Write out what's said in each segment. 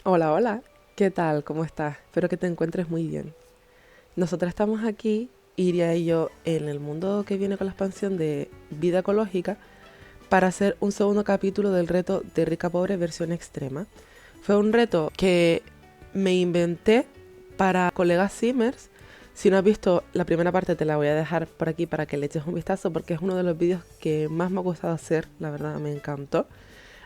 Hola, hola. ¿Qué tal? ¿Cómo estás? Espero que te encuentres muy bien. Nosotros estamos aquí, Iria y yo, en el mundo que viene con la expansión de vida ecológica para hacer un segundo capítulo del reto de rica pobre versión extrema. Fue un reto que me inventé para colegas Simmers. Si no has visto la primera parte te la voy a dejar por aquí para que le eches un vistazo porque es uno de los vídeos que más me ha gustado hacer, la verdad me encantó.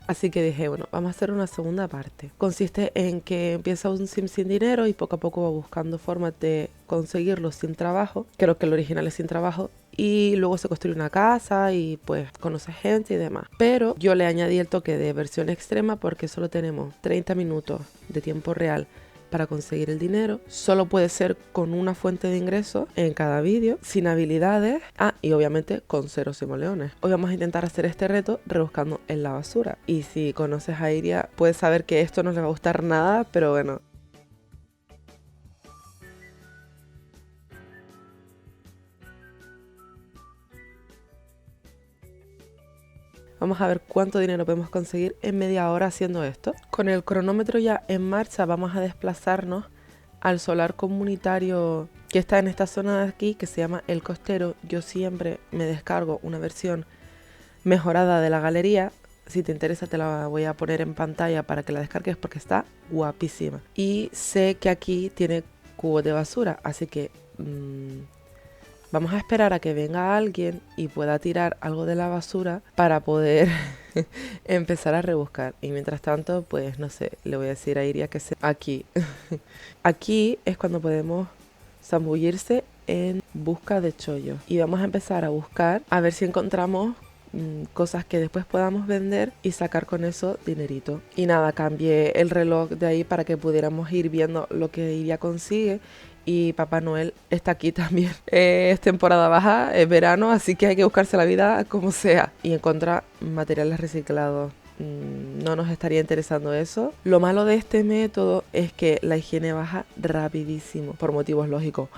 Así que dije, bueno, vamos a hacer una segunda parte. Consiste en que empieza un sim sin dinero y poco a poco va buscando formas de conseguirlo sin trabajo. Creo que el original es sin trabajo. Y luego se construye una casa y pues conoce gente y demás. Pero yo le añadí el toque de versión extrema porque solo tenemos 30 minutos de tiempo real para conseguir el dinero. Solo puede ser con una fuente de ingreso en cada vídeo, sin habilidades, y obviamente con cero simoleones. Hoy vamos a intentar hacer este reto rebuscando en la basura. Y si conoces a Iria, puedes saber que esto no le va a gustar nada, pero bueno. Vamos a ver cuánto dinero podemos conseguir en media hora haciendo esto. Con el cronómetro ya en marcha vamos a desplazarnos al solar comunitario que está en esta zona de aquí que se llama El Costero. Yo siempre me descargo una versión mejorada de la galería. Si te interesa te la voy a poner en pantalla para que la descargues porque está guapísima. Y sé que aquí tiene cubos de basura, así que vamos a esperar a que venga alguien y pueda tirar algo de la basura para poder empezar a rebuscar. Y mientras tanto, pues no sé, le voy a decir a Iria que se... Aquí. Aquí es cuando podemos zambullirse en busca de chollos. Y vamos a empezar a buscar a ver si encontramos cosas que después podamos vender y sacar con eso dinerito. Y nada, cambié el reloj de ahí para que pudiéramos ir viendo lo que Iria consigue. Y Papá Noel está aquí también. Es temporada baja, es verano, así que hay que buscarse la vida como sea. Y encontrar materiales reciclados. No nos estaría interesando eso. Lo malo de este método es que la higiene baja rapidísimo, por motivos lógicos.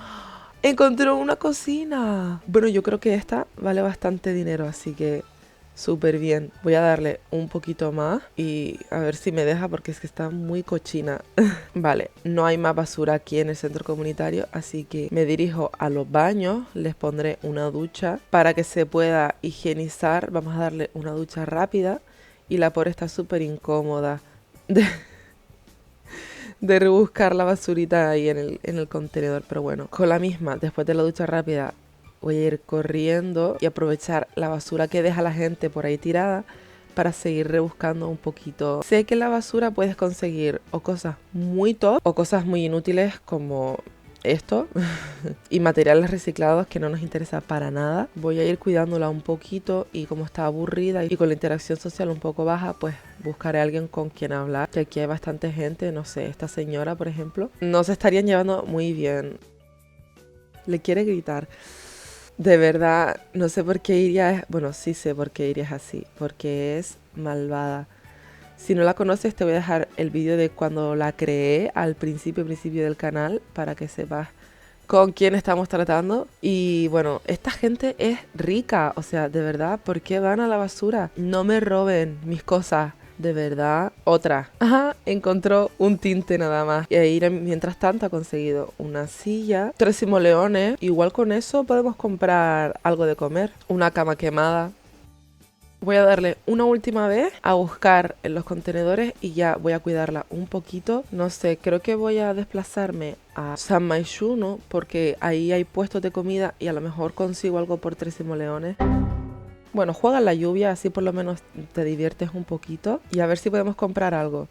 Encontré una cocina. Bueno, yo creo que esta vale bastante dinero, así que súper bien. Voy a darle un poquito más y a ver si me deja porque es que está muy cochina. Vale, no hay más basura aquí en el centro comunitario, así que me dirijo a los baños. Les pondré una ducha para que se pueda higienizar. Vamos a darle una ducha rápida y la pobre está súper incómoda de rebuscar la basurita ahí en el contenedor. Pero bueno, con la misma, después de la ducha rápida, voy a ir corriendo y aprovechar la basura que deja la gente por ahí tirada para seguir rebuscando un poquito. Sé que en la basura puedes conseguir o cosas muy top o cosas muy inútiles como esto y materiales reciclados que no nos interesa para nada. Voy a ir cuidándola un poquito y como está aburrida y con la interacción social un poco baja, pues buscaré a alguien con quien hablar, que aquí hay bastante gente, no sé, esta señora por ejemplo, no se estarían llevando muy bien. Le quiere gritar. De verdad, no sé por qué Iria es... Bueno, sí sé por qué Iria es así, porque es malvada. Si no la conoces, te voy a dejar el vídeo de cuando la creé al principio del canal para que sepas con quién estamos tratando. Y bueno, esta gente es rica, o sea, de verdad, ¿por qué van a la basura? No me roben mis cosas. De verdad, otra. Ajá, encontró un tinte nada más. Y ahí, mientras tanto, ha conseguido una silla, 3 simoleones. Igual con eso podemos comprar algo de comer. Una cama quemada. Voy a darle una última vez a buscar en los contenedores y ya voy a cuidarla un poquito. No sé, creo que voy a desplazarme a San Maixuno porque ahí hay puestos de comida y a lo mejor consigo algo por 3 simoleones. Bueno, juega en la lluvia, así por lo menos te diviertes un poquito y a ver si podemos comprar algo.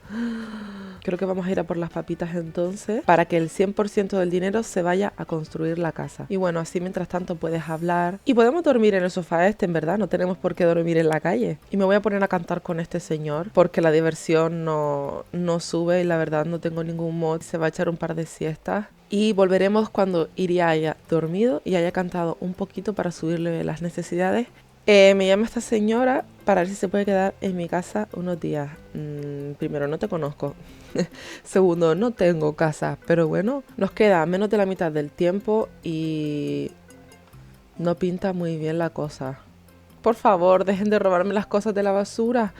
Creo que vamos a ir a por las papitas entonces para que el 100% del dinero se vaya a construir la casa. Y bueno, así mientras tanto puedes hablar y podemos dormir en el sofá este, en verdad, no tenemos por qué dormir en la calle. Y me voy a poner a cantar con este señor porque la diversión no sube y la verdad no tengo ningún mod. Se va a echar un par de siestas. Y volveremos cuando Iria haya dormido y haya cantado un poquito para subirle las necesidades. Me llama esta señora para ver si se puede quedar en mi casa unos días. Primero, no te conozco. Segundo, no tengo casa. Pero bueno, nos queda menos de la mitad del tiempo y no pinta muy bien la cosa. Por favor, dejen de robarme las cosas de la basura.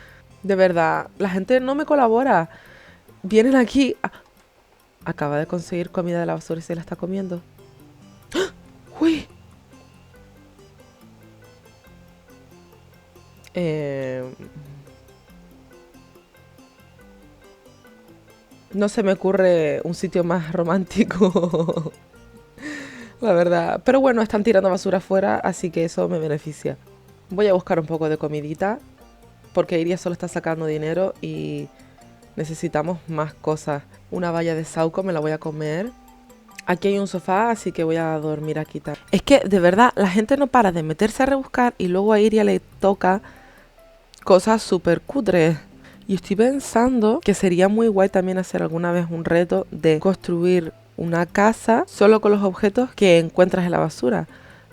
De verdad, la gente no me colabora. vienen aquí. Acaba de conseguir comida de la basura y se la está comiendo. ¡Uy! No se me ocurre un sitio más romántico, la verdad. Pero bueno, están tirando basura afuera, así que eso me beneficia. Voy a buscar un poco de comidita, porque Iria solo está sacando dinero y necesitamos más cosas. Una valla de sauco me la voy a comer. Aquí hay un sofá, así que voy a dormir aquí. Es que, de verdad, la gente no para de meterse a rebuscar y luego a Iria le toca cosas súper cutres. Y estoy pensando que sería muy guay también hacer alguna vez un reto de construir una casa solo con los objetos que encuentras en la basura.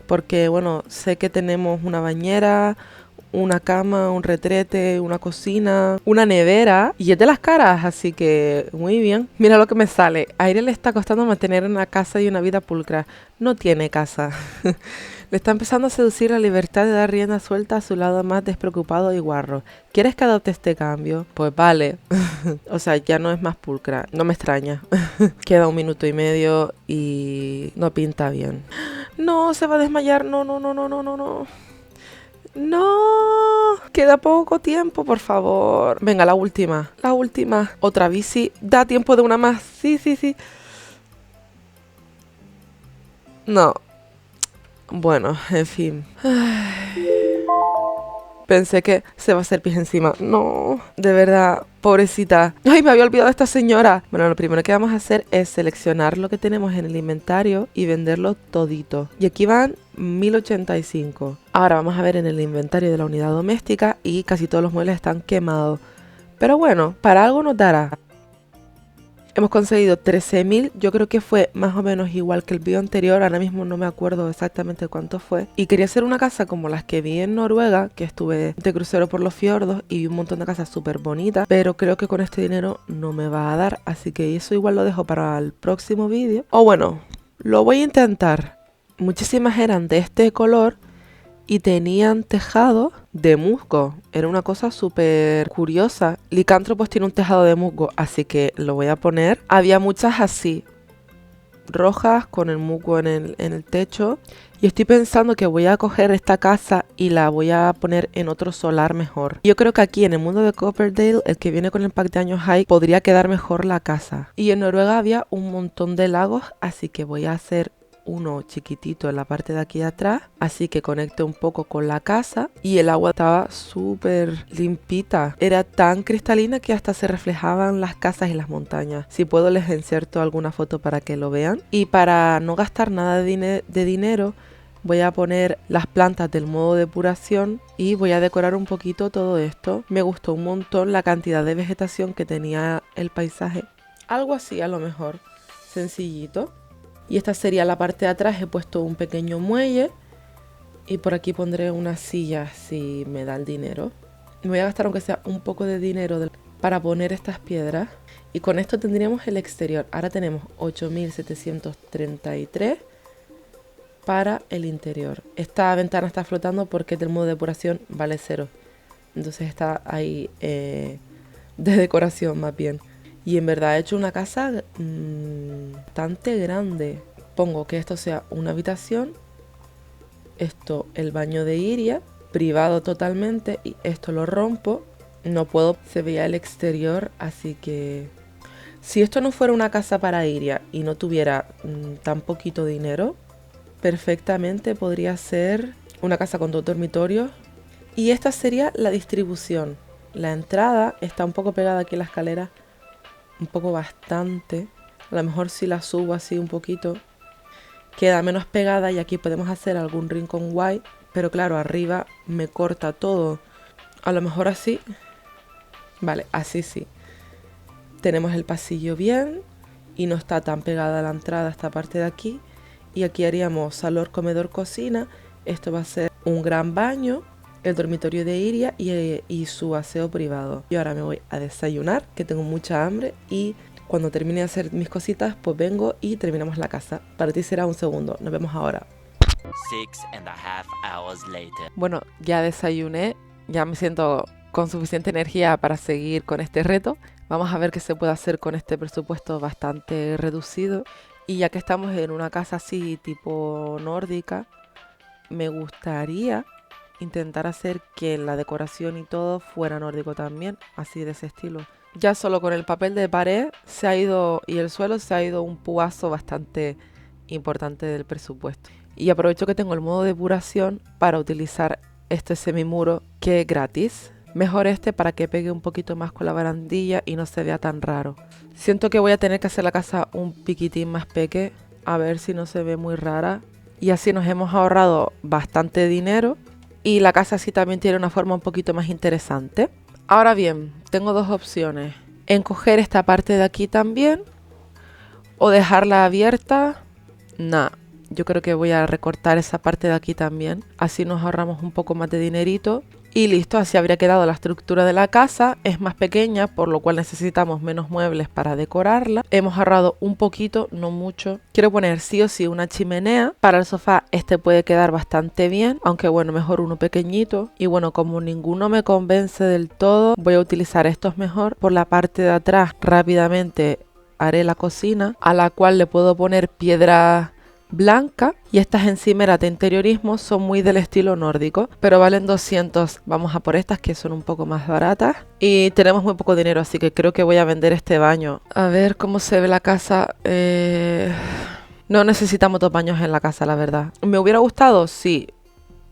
Porque, bueno, sé que tenemos una bañera, una cama, un retrete, una cocina, una nevera y es de las caras, así que muy bien. Mira lo que me sale. A Aire le está costando mantener una casa y una vida pulcra. No tiene casa. Le está empezando a seducir la libertad de dar rienda suelta a su lado más despreocupado y guarro. ¿Quieres que adopte este cambio? Pues vale. O sea, ya no es más pulcra. No me extraña. Queda 1 minuto y medio y no pinta bien. No, se va a desmayar. No, no, no, no, no, no, no. No, queda poco tiempo, por favor. Venga, la última. La última. Otra bici. Da tiempo de una más. Sí, sí, sí. No. Bueno, en fin. Pensé que se va a hacer pis encima. No, de verdad, pobrecita. Ay, me había olvidado de esta señora. Bueno, lo primero que vamos a hacer es seleccionar lo que tenemos en el inventario y venderlo todito. Y aquí van 1085. Ahora vamos a ver en el inventario de la unidad doméstica y casi todos los muebles están quemados. Pero bueno, para algo nos dará. Hemos conseguido 13.000, yo creo que fue más o menos igual que el vídeo anterior, ahora mismo no me acuerdo exactamente cuánto fue. Y quería hacer una casa como las que vi en Noruega, que estuve de crucero por los fiordos y vi un montón de casas súper bonitas, pero creo que con este dinero no me va a dar, así que eso igual lo dejo para el próximo vídeo. O bueno, lo voy a intentar. Muchísimas eran de este color y tenían tejado de musgo. Era una cosa súper curiosa. Licántropos tiene un tejado de musgo, así que lo voy a poner. Había muchas así, rojas con el musgo en el techo. Y estoy pensando que voy a coger esta casa y la voy a poner en otro solar mejor. Yo creo que aquí en el mundo de Copperdale, el que viene con el pack de años high, podría quedar mejor la casa. Y en Noruega había un montón de lagos, así que voy a hacer uno chiquitito en la parte de aquí de atrás, así que conecte un poco con la casa y el agua estaba súper limpita, era tan cristalina que hasta se reflejaban las casas y las montañas. Si puedo les inserto alguna foto para que lo vean. Y para no gastar nada de dinero, voy a poner las plantas del modo depuración y voy a decorar un poquito todo esto. Me gustó un montón la cantidad de vegetación que tenía el paisaje, algo así a lo mejor, sencillito. Y esta sería la parte de atrás. He puesto un pequeño muelle y por aquí pondré una silla si me da el dinero. Me voy a gastar aunque sea un poco de dinero para poner estas piedras. Y con esto tendríamos el exterior. Ahora tenemos 8.733 para el interior. Esta ventana está flotando porque es del modo de depuración, vale 0. Entonces está ahí de decoración más bien. Y en verdad he hecho una casa bastante grande. Pongo que esto sea una habitación, esto el baño de Iria, privado totalmente, y esto lo rompo. No puedo, se veía el exterior, así que si esto no fuera una casa para Iria y no tuviera tan poquito dinero, perfectamente podría ser una casa con 2 dormitorios. Y esta sería la distribución. La entrada está un poco pegada aquí a la escalera, un poco bastante. A lo mejor si la subo así un poquito queda menos pegada y aquí podemos hacer algún rincón guay, pero claro, arriba me corta todo. A lo mejor así. Vale, así sí. Tenemos el pasillo bien y no está tan pegada a la entrada esta parte de aquí. Y aquí haríamos salón, comedor, cocina. Esto va a ser un gran baño, el dormitorio de Iria y su aseo privado. Y ahora me voy a desayunar, que tengo mucha hambre, y cuando termine de hacer mis cositas, pues vengo y terminamos la casa. Para ti será un segundo. Nos vemos ahora. 6.5 hours later. Bueno, ya desayuné, ya me siento con suficiente energía para seguir con este reto. Vamos a ver qué se puede hacer con este presupuesto bastante reducido. Y ya que estamos en una casa así tipo nórdica, me gustaría intentar hacer que la decoración y todo fuera nórdico también, así de ese estilo. Ya solo con el papel de pared se ha ido y el suelo se ha ido un puazo bastante importante del presupuesto. Y aprovecho que tengo el modo de depuración para utilizar este semimuro que es gratis. Mejor este para que pegue un poquito más con la barandilla y no se vea tan raro. Siento que voy a tener que hacer la casa un piquitín más peque, a ver si no se ve muy rara. Y así nos hemos ahorrado bastante dinero y la casa así también tiene una forma un poquito más interesante. Ahora bien, tengo dos opciones. Encoger esta parte de aquí también o dejarla abierta. Nah, yo creo que voy a recortar esa parte de aquí también. Así nos ahorramos un poco más de dinerito. Y listo, así habría quedado la estructura de la casa. Es más pequeña, por lo cual necesitamos menos muebles para decorarla. Hemos ahorrado un poquito, no mucho. Quiero poner sí o sí una chimenea. Para el sofá este puede quedar bastante bien, aunque bueno, mejor uno pequeñito. Y bueno, como ninguno me convence del todo, voy a utilizar estos mejor. Por la parte de atrás rápidamente haré la cocina, a la cual le puedo poner piedra blanca, y estas encimeras de interiorismo son muy del estilo nórdico, pero valen 200. Vamos a por estas que son un poco más baratas y tenemos muy poco dinero, así que creo que voy a vender este baño. A ver cómo se ve la casa. No necesitamos dos baños en la casa, la verdad. ¿Me hubiera gustado? Sí.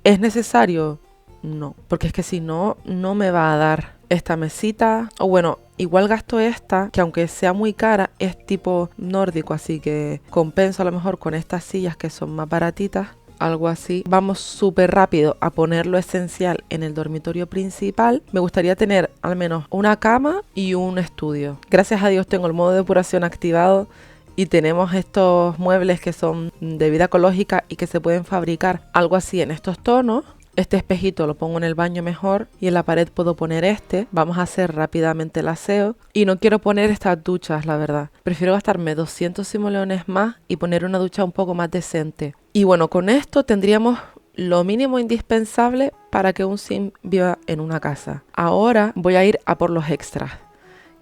¿Es necesario? No, porque es que si no, no me va a dar esta mesita. O bueno, igual gasto esta, que aunque sea muy cara, es tipo nórdico, así que compenso a lo mejor con estas sillas que son más baratitas, algo así. Vamos súper rápido a poner lo esencial en el dormitorio principal. Me gustaría tener al menos una cama y un estudio. Gracias a Dios tengo el modo de depuración activado y tenemos estos muebles que son de vida ecológica y que se pueden fabricar algo así en estos tonos. Este espejito lo pongo en el baño mejor y en la pared puedo poner este. Vamos a hacer rápidamente el aseo y no quiero poner estas duchas, la verdad. Prefiero gastarme 200 simoleones más y poner una ducha un poco más decente. Y bueno, con esto tendríamos lo mínimo indispensable para que un sim viva en una casa. Ahora voy a ir a por los extras,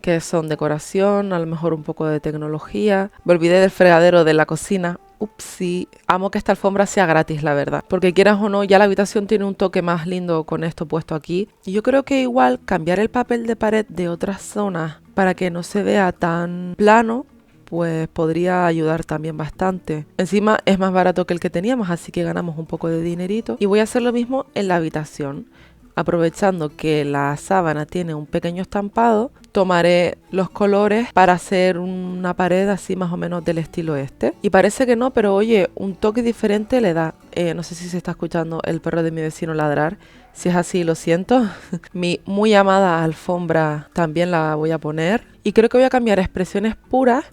que son decoración, a lo mejor un poco de tecnología. Me olvidé del fregadero de la cocina. Upsi, amo que esta alfombra sea gratis, la verdad, porque quieras o no, ya la habitación tiene un toque más lindo con esto puesto aquí. Y yo creo que igual cambiar el papel de pared de otras zonas para que no se vea tan plano, pues podría ayudar también bastante. Encima es más barato que el que teníamos, así que ganamos un poco de dinerito. Y voy a hacer lo mismo en la habitación. Aprovechando que la sábana tiene un pequeño estampado, tomaré los colores para hacer una pared así más o menos del estilo este. Y parece que no, pero oye, un toque diferente le da. No sé si se está escuchando el perro de mi vecino ladrar. Si es así, lo siento. Mi muy amada alfombra también la voy a poner. Y creo que voy a cambiar expresiones puras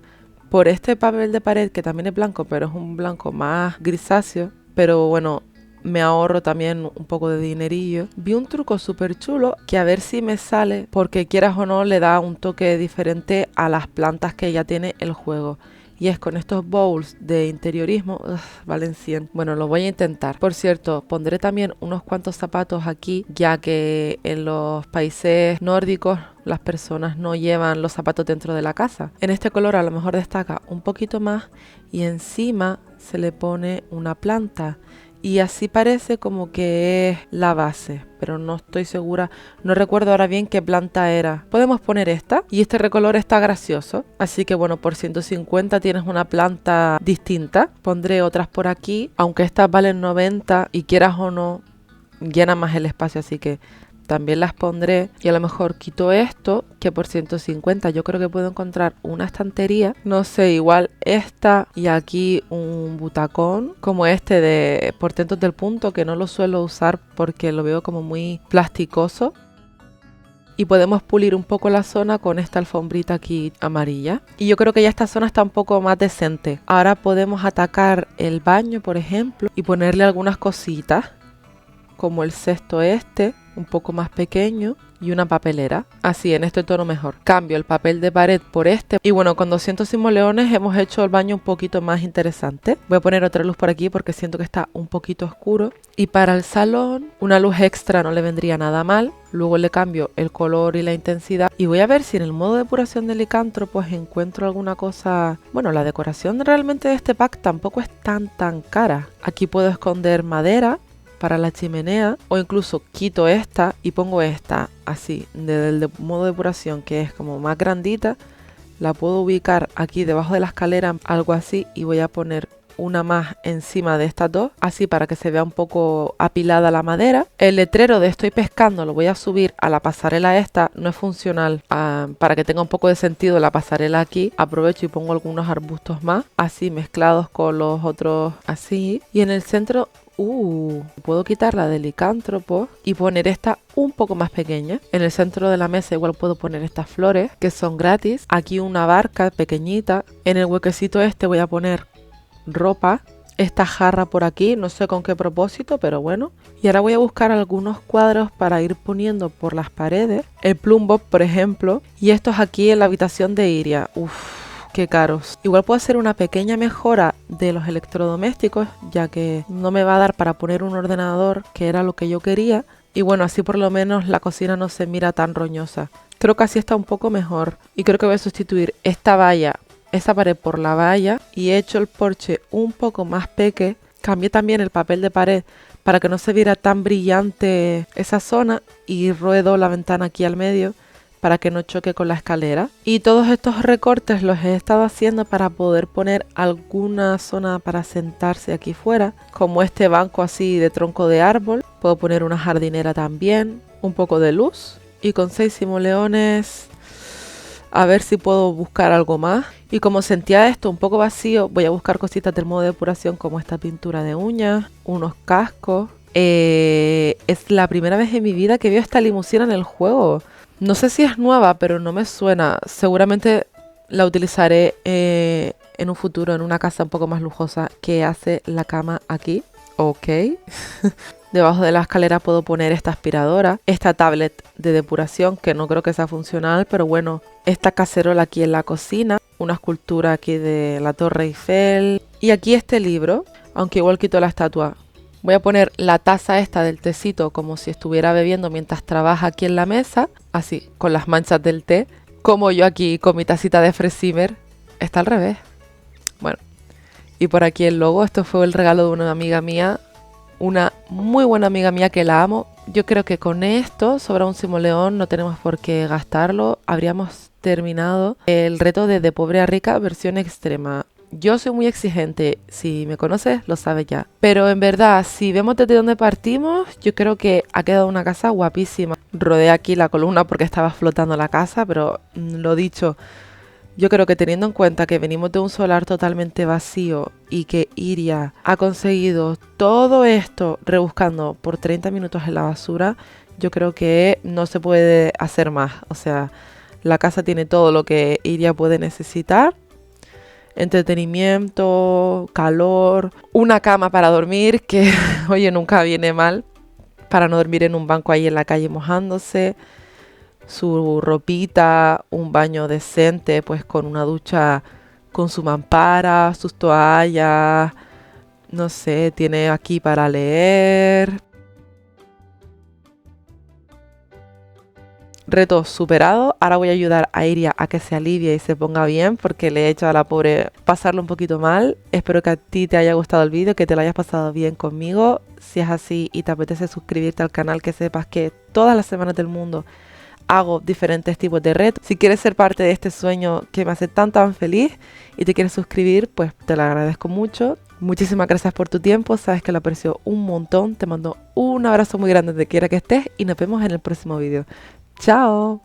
por este papel de pared que también es blanco, pero es un blanco más grisáceo. Pero bueno, me ahorro también un poco de dinerillo. Vi un truco súper chulo que a ver si me sale, porque quieras o no le da un toque diferente a las plantas que ya tiene el juego. Y es con estos bowls de interiorismo, valen 100. Bueno, lo voy a intentar. Por cierto, pondré también unos cuantos zapatos aquí, ya que en los países nórdicos las personas no llevan los zapatos dentro de la casa. En este color a lo mejor destaca un poquito más y encima se le pone una planta. Y así parece como que es la base, pero no estoy segura, no recuerdo ahora bien qué planta era. Podemos poner esta y este recolor está gracioso, así que bueno, por 150 tienes una planta distinta. Pondré otras por aquí, aunque estas valen 90 y quieras o no, llena más el espacio, así que también las pondré. Y a lo mejor quito esto, que por 150 yo creo que puedo encontrar una estantería. No sé, igual esta y aquí un butacón como este de portentos del punto, que no lo suelo usar porque lo veo como muy plasticoso. Y podemos pulir un poco la zona con esta alfombrita aquí amarilla. Y yo creo que ya esta zona está un poco más decente. Ahora podemos atacar el baño, por ejemplo, y ponerle algunas cositas, como el cesto este. un poco más pequeño y una papelera, así en este tono mejor. Cambio el papel de pared por este y bueno, con 200 simoleones hemos hecho el baño un poquito más interesante. Voy a poner otra luz por aquí porque siento que está un poquito oscuro. Y para el salón, una luz extra no le vendría nada mal. Luego le cambio el color y la intensidad y voy a ver si en el modo de depuración de licantro pues encuentro alguna cosa. Bueno, la decoración realmente de este pack tampoco es tan cara. Aquí puedo esconder madera para la chimenea o incluso quito esta y pongo esta así del modo de depuración, que es como más grandita. La puedo ubicar aquí debajo de la escalera, algo así, y voy a poner una más encima de estas dos, así para que se vea un poco apilada la madera. El letrero de estoy pescando lo voy a subir a la pasarela esta, no es funcional, para que tenga un poco de sentido la pasarela aquí. Aprovecho y pongo algunos arbustos más, así mezclados con los otros así. Y en el centro puedo quitar la de licántropo y poner esta un poco más pequeña. En el centro de la mesa igual puedo poner estas flores que son gratis. Aquí una barca pequeñita. En el huequecito este voy a poner ropa. Esta jarra por aquí, no sé con qué propósito, pero bueno. Y ahora voy a buscar algunos cuadros para ir poniendo por las paredes. El Plum Bob, por ejemplo. Y estos aquí en la habitación de Iria. Qué caros. Igual puedo hacer una pequeña mejora de los electrodomésticos, ya que no me va a dar para poner un ordenador, que era lo que yo quería. Y bueno, así por lo menos la cocina no se mira tan roñosa. Creo que así está un poco mejor. Y creo que voy a sustituir esta valla, esta pared por la valla. Y he hecho el porche un poco más peque. Cambié también el papel de pared para que no se viera tan brillante esa zona. Y ruedo la ventana aquí al medio para que no choque con la escalera. Y todos estos recortes los he estado haciendo para poder poner alguna zona para sentarse aquí fuera, como este banco así de tronco de árbol. Puedo poner una jardinera también, un poco de luz. Y con 6 simoleones, a ver si puedo buscar algo más. Y como sentía esto un poco vacío, voy a buscar cositas del modo de depuración, como esta pintura de uñas, unos cascos. Es la primera vez en mi vida que veo esta limusina en el juego. No sé si es nueva, pero no me suena. Seguramente la utilizaré en un futuro en una casa un poco más lujosa que hace la cama aquí. Ok. Debajo de la escalera puedo poner esta aspiradora, esta tablet de depuración que no creo que sea funcional, pero bueno, esta cacerola aquí en la cocina, una escultura aquí de la Torre Eiffel y aquí este libro, aunque igual quito la estatua. Voy a poner la taza esta del tecito como si estuviera bebiendo mientras trabaja aquí en la mesa, así, con las manchas del té, como yo aquí con mi tacita de Fresimer. Está al revés. Bueno, y por aquí el logo. Esto fue el regalo de una amiga mía, una muy buena amiga mía que la amo. Yo creo que con esto, sobra un simoleón, no tenemos por qué gastarlo. Habríamos terminado el reto de pobre a rica versión extrema. Yo soy muy exigente, si me conoces lo sabes ya. Pero en verdad, si vemos desde dónde partimos, yo creo que ha quedado una casa guapísima. Rodeé aquí la columna porque estaba flotando la casa, pero lo dicho, yo creo que teniendo en cuenta que venimos de un solar totalmente vacío y que Iria ha conseguido todo esto rebuscando por 30 minutos en la basura, yo creo que no se puede hacer más. O sea, la casa tiene todo lo que Iria puede necesitar. Entretenimiento, calor, una cama para dormir, que oye, nunca viene mal, para no dormir en un banco ahí en la calle mojándose, su ropita, un baño decente, pues con una ducha con su mampara, sus toallas, no sé, tiene aquí para leer. Reto superado. Ahora voy a ayudar a Iria a que se alivie y se ponga bien, porque le he hecho a la pobre pasarlo un poquito mal. Espero que a ti te haya gustado el vídeo, que te lo hayas pasado bien conmigo. Si es así y te apetece suscribirte al canal, que sepas que todas las semanas del mundo hago diferentes tipos de retos. Si quieres ser parte de este sueño que me hace tan feliz y te quieres suscribir, pues te lo agradezco mucho. Muchísimas gracias por tu tiempo, sabes que lo aprecio un montón. Te mando un abrazo muy grande donde quiera que estés y nos vemos en el próximo vídeo. Chao.